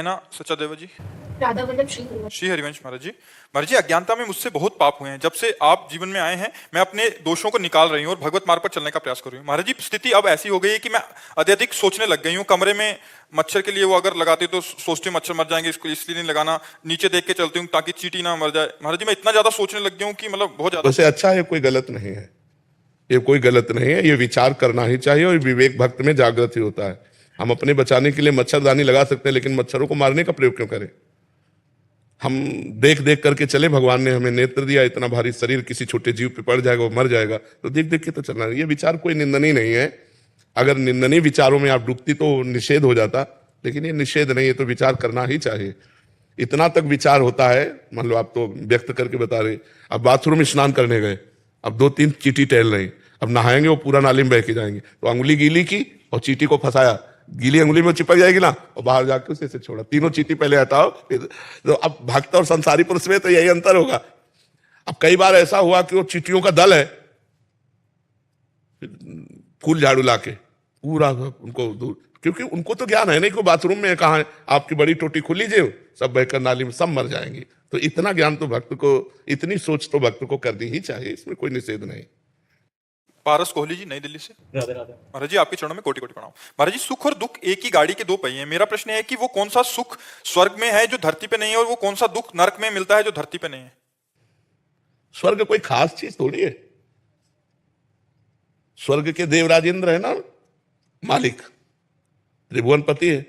नयना सचादेव जी। राधा वल्लभ श्री हरिवंश महाराज जी। महाराज जी, अज्ञानता में मुझसे बहुत पाप हुए हैं। जब से आप जीवन में आए हैं मैं अपने दोषों को निकाल रही हूँ और भगवत मार्ग पर चलने का प्रयास कर रही हूँ। महाराज जी, स्थिति अब ऐसी हो गई है कि मैं अत्यधिक सोचने लग गई हूँ। कमरे में मच्छर के लिए वो अगर लगाती तो सोचती हूँ मच्छर मर जाएंगे, इसको इसलिए नहीं लगाना। नीचे देख के चलती हूँ ताकि चींटी ना मर जाए। महाराज जी, मैं इतना ज्यादा सोचने लग गया हूँ कि मतलब बहुत ज्यादा। वैसे अच्छा है, कोई गलत नहीं है, ये कोई गलत नहीं है, ये विचार करना ही चाहिए और विवेक भक्त में जागृत ही होता है। हम अपने बचाने के लिए मच्छरदानी लगा सकते हैं, लेकिन मच्छरों को मारने का प्रयोग क्यों करें? हम देख देख करके चले, भगवान ने हमें नेत्र दिया, इतना भारी शरीर किसी छोटे जीव पे पड़ जाएगा, वो मर जाएगा, तो देख देख के तो चलना है। ये विचार कोई निंदनीय नहीं है। अगर निंदनीय विचारों में आप डूबती तो निषेध हो जाता, लेकिन ये निषेध नहीं है, तो विचार करना ही चाहिए। इतना तक विचार होता है, मान लो आप तो व्यक्त करके बता रहे, अब बाथरूम में स्नान करने गए, अब 2-3 चींटी टहल रही, अब नहाएंगे वो पूरा नाली में बह के जाएंगे, तो अंगुली गीली की और चींटी को फंसाया, गीली अंगुली में चिपक जाएगी ना, और बाहर जाके उसे छोड़ा। तीनों चींटी पहले हटाओ, तो अब भक्त और संसारी पुरुष में तो यही अंतर होगा। अब कई बार ऐसा हुआ कि वो चींटियों का दल है, फूल झाड़ू लाके पूरा उनको दूर, क्योंकि उनको तो ज्ञान है नहीं कि बाथरूम में कहाँ है, आपकी बड़ी टोटी खुली जो सब बहकर नाली में सब मर जाएंगे। तो इतना ज्ञान तो भक्त को, इतनी सोच तो भक्त को करनी ही चाहिए, इसमें कोई निषेध नहीं। पारस कोहली जी, नई दिल्ली से। राधे राधे। महाराज जी, आपके चरणों में कोटि कोटि प्रणाम। महाराज जी, सुख और दुख एक ही गाड़ी के दो पहिए हैं। मेरा प्रश्न है कि वो कौन सा सुख स्वर्ग में है जो धरती पे नहीं है, और वो कौन सा दुख नरक में मिलता है जो धरती पे नहीं है? स्वर्ग कोई खास चीज थोड़ी है। स्वर्ग के देवराजेंद्र है ना मालिक, त्रिभुवनपति है।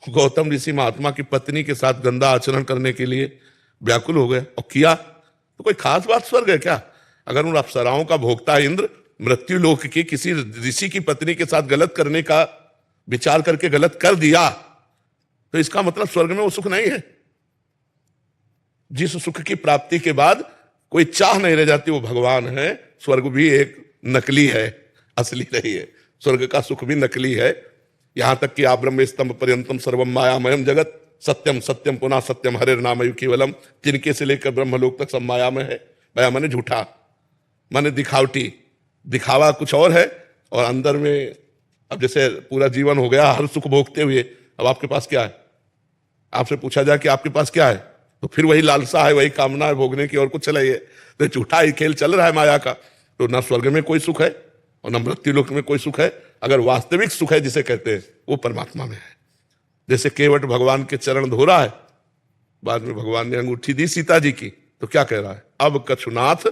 गौतम ऋषि महात्मा की पत्नी के साथ गंदा आचरण करने के लिए व्याकुल हो गए और किया, तो कोई खास बात स्वर्ग है क्या? अगर उन अप्सराओं का भोक्ता इंद्र मृत्यु लोक की किसी ऋषि की पत्नी के साथ गलत करने का विचार करके गलत कर दिया, तो इसका मतलब स्वर्ग में वो सुख नहीं है। जिस सुख की प्राप्ति के बाद कोई चाह नहीं रह जाती, वो भगवान है। स्वर्ग भी एक नकली है, असली नहीं है। स्वर्ग का सुख भी नकली है। यहां तक कि आप ब्रह्म स्तंभ पर्यंतम सर्वम मायामयम जगत सत्यम सत्यम पुनः सत्यम हरे नामयु केवलम, तिनके से लेकर ब्रह्मलोक तक सब मायामय है। माया माने झूठा, माने दिखावटी, दिखावा कुछ और है और अंदर में, अब जैसे पूरा जीवन हो गया हर सुख भोगते हुए, अब आपके पास क्या है? आपसे पूछा जाए कि आपके पास क्या है, तो फिर वही लालसा है, वही कामना है भोगने की, और कुछ चला। तो झूठा ही खेल चल रहा है माया का। तो ना स्वर्ग में कोई सुख है और न मृत्यु लोक में कोई सुख है। अगर वास्तविक सुख है जिसे कहते हैं, वो परमात्मा में है। जैसे केवट भगवान के चरण धो रहा है, बाद में भगवान ने अंगूठी दी सीता जी की, तो क्या कह रहा है? अब कछुनाथ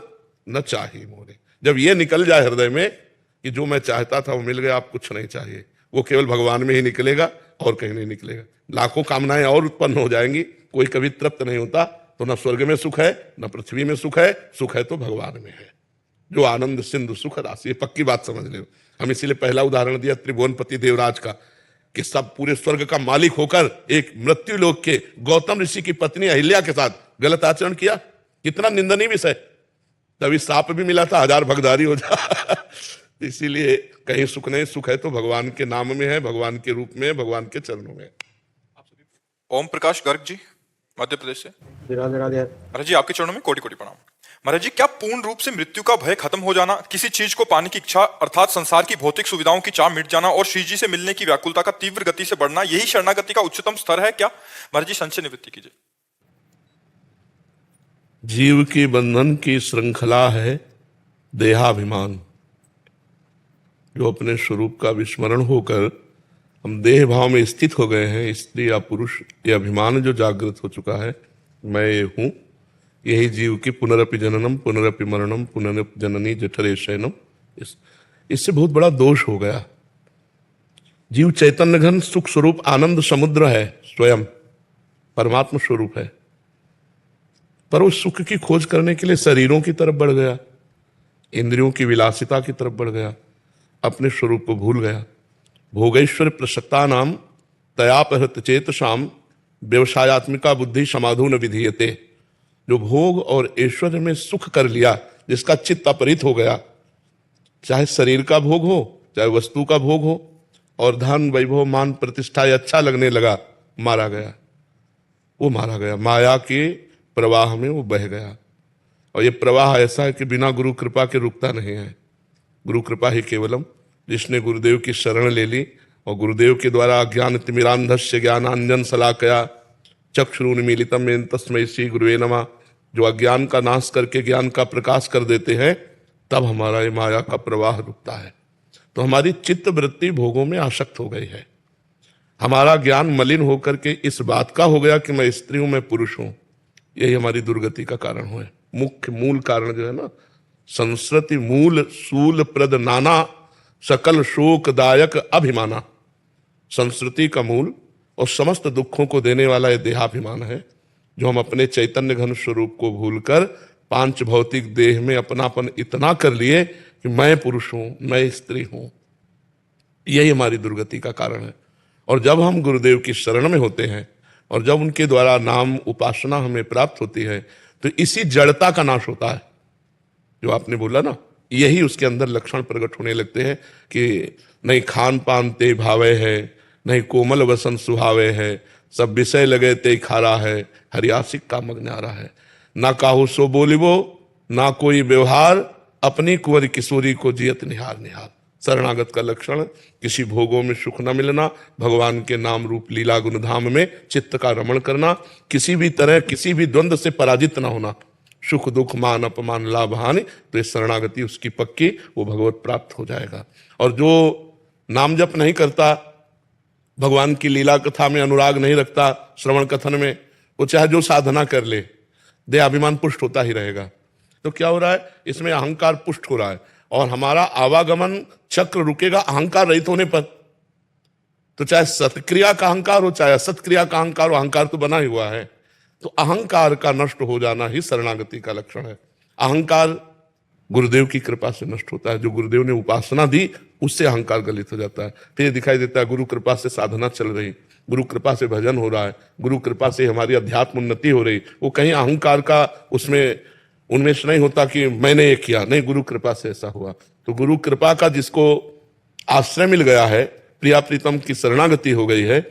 न चाहिए मोरे। जब ये निकल जाए हृदय में कि जो मैं चाहता था वो मिल गया, आप कुछ नहीं चाहिए, वो केवल भगवान में ही निकलेगा और कहीं नहीं निकलेगा। लाखों कामनाएं और उत्पन्न हो जाएंगी, कोई कभी तृप्त नहीं होता। तो न स्वर्ग में सुख है, न पृथ्वी में सुख है। सुख है तो भगवान में है, जो आनंद सिंधु सुख राशि। ये पक्की बात समझ ले। हम इसीलिए पहला उदाहरण दिया त्रिभुवनपति देवराज का, कि सब पूरे स्वर्ग का मालिक होकर एक मृत्यु लोक के गौतम ऋषि की पत्नी अहिल्या के साथ गलत आचरण किया। कितना निंदनीय विषय। तभी साप भी मिला था 1000 भगधारी हो जा। इसीलिए कहीं सुख नहीं, सुख है तो भगवान के नाम में है, भगवान के रूप में, भगवान के चरणों में। ओम प्रकाश गर्ग जी, मध्य प्रदेश से। राधे राधे। महाराज जी, आपके चरणों में कोटि कोटि प्रणाम। महाराज जी, क्या पूर्ण रूप से मृत्यु का भय खत्म हो जाना, किसी चीज को पाने की इच्छा अर्थात संसार की भौतिक सुविधाओं की चाह मिट जाना और श्री जी से मिलने की व्याकुलता का तीव्र गति से बढ़ना, यही शरणागति का उच्चतम स्तर है क्या? महाराज जी, संशय निवृत्ति कीजिए। जीव की बंधन की श्रृंखला है देहाभिमान। जो अपने स्वरूप का विस्मरण होकर हम देह भाव में स्थित हो गए हैं, स्त्री या पुरुष, ये अभिमान जो जागृत हो चुका है, मैं ये हूं, यही जीव की पुनरपि जननम पुनरपि मरणम पुनरपि जननी जठरे शयनम, इससे बहुत बड़ा दोष हो गया। जीव चैतन्य घन सुख स्वरूप आनंद समुद्र है, स्वयं परमात्मा स्वरूप है, पर उस सुख की खोज करने के लिए शरीरों की तरफ बढ़ गया, इंद्रियों की विलासिता की तरफ बढ़ गया, अपने स्वरूप को भूल गया। भोगैश्वर प्रसक्ता नाम तयापहृत चेतसाम व्यवसायत्मिका बुद्धि समाधु न विधीयते। जो भोग और ऐश्वर्य में सुख कर लिया, जिसका चित्त अपहृत हो गया, चाहे शरीर का भोग हो, चाहे वस्तु का भोग हो, और धन वैभव मान प्रतिष्ठा अच्छा लगने लगा, मारा गया। वो मारा गया, माया के प्रवाह में वो बह गया। और ये प्रवाह ऐसा है कि बिना गुरु कृपा के रुकता नहीं है। गुरु कृपा ही केवलम। जिसने गुरुदेव की शरण ले ली, और गुरुदेव के द्वारा ज्ञान तिमिरांधस्य ज्ञानांजन शलाकया चक्षुरुन्मीलितम येन तस्मै श्री गुरुवे नमः, जो अज्ञान का नाश करके ज्ञान का प्रकाश कर देते हैं, तब हमारा ये माया का प्रवाह रुकता है। तो हमारी चित्त वृत्ति भोगों में आसक्त हो गई है। हमारा ज्ञान मलिन होकर के इस बात का हो गया कि मैं स्त्री हूं, मैं पुरुष हूं। यही हमारी दुर्गति का कारण है। मुख्य मूल कारण जो है ना, संस्कृति मूल सूल प्रद नाना सकल शोकदायक अभिमाना। संस्कृति का मूल और समस्त दुखों को देने वाला यह देहाभिमान है, जो हम अपने चैतन्य घन स्वरूप को भूलकर पांच भौतिक देह में अपनापन इतना कर लिए कि मैं पुरुष हूं, मैं स्त्री हूं। यही हमारी दुर्गति का कारण है। और जब हम गुरुदेव की शरण में होते हैं और जब उनके द्वारा नाम उपासना हमें प्राप्त होती है, तो इसी जड़ता का नाश होता है जो आपने बोला ना। यही उसके अंदर लक्षण प्रकट होने लगते हैं कि नहीं खान पान ते भावे है, नहीं कोमल वसन सुहावे है, सब विषय लगे ते खारा है, हरियासिक का मग न्यारा है। ना काहू सो बोलिबो, ना कोई व्यवहार, अपनी कुंवर किशोरी को जियत निहार निहार। शरणागत का लक्षण किसी भोगों में सुख न मिलना, भगवान के नाम रूप लीला गुणधाम में चित्त का रमण करना, किसी भी तरह किसी भी द्वंद्व से पराजित न होना, सुख दुख मान अपमान लाभ हानि, तो ये शरणागति उसकी पक्की, वो भगवत प्राप्त हो जाएगा। और जो नाम जप नहीं करता, भगवान की लीला कथा में अनुराग नहीं रखता, श्रवण कथन में, वो चाहे जो साधना कर ले, देहाभिमान पुष्ट होता ही रहेगा। तो क्या हो रहा है, इसमें अहंकार पुष्ट हो रहा है और हमारा आवागमन चक्र रुकेगा अहंकार रहित होने पर। तो चाहे सत्क्रिया का अहंकार हो चाहे असत्क्रिया का अहंकार हो, अहंकार तो बना ही हुआ है। तो अहंकार का नष्ट हो जाना ही शरणागति का लक्षण है। अहंकार गुरुदेव की कृपा से नष्ट होता है। जो गुरुदेव ने उपासना दी उससे अहंकार गलित हो जाता है। फिर दिखाई देता है गुरु कृपा से साधना चल रही, गुरु कृपा से भजन हो रहा है, गुरु कृपा से हमारी अध्यात्म उन्नति हो रही। वो कहीं अहंकार का उसमें उन्मेष नहीं होता कि मैंने ये किया, नहीं, गुरु कृपा से ऐसा हुआ। तो गुरु कृपा का जिसको आश्रय मिल गया है, प्रिया प्रीतम की शरणागति हो गई है,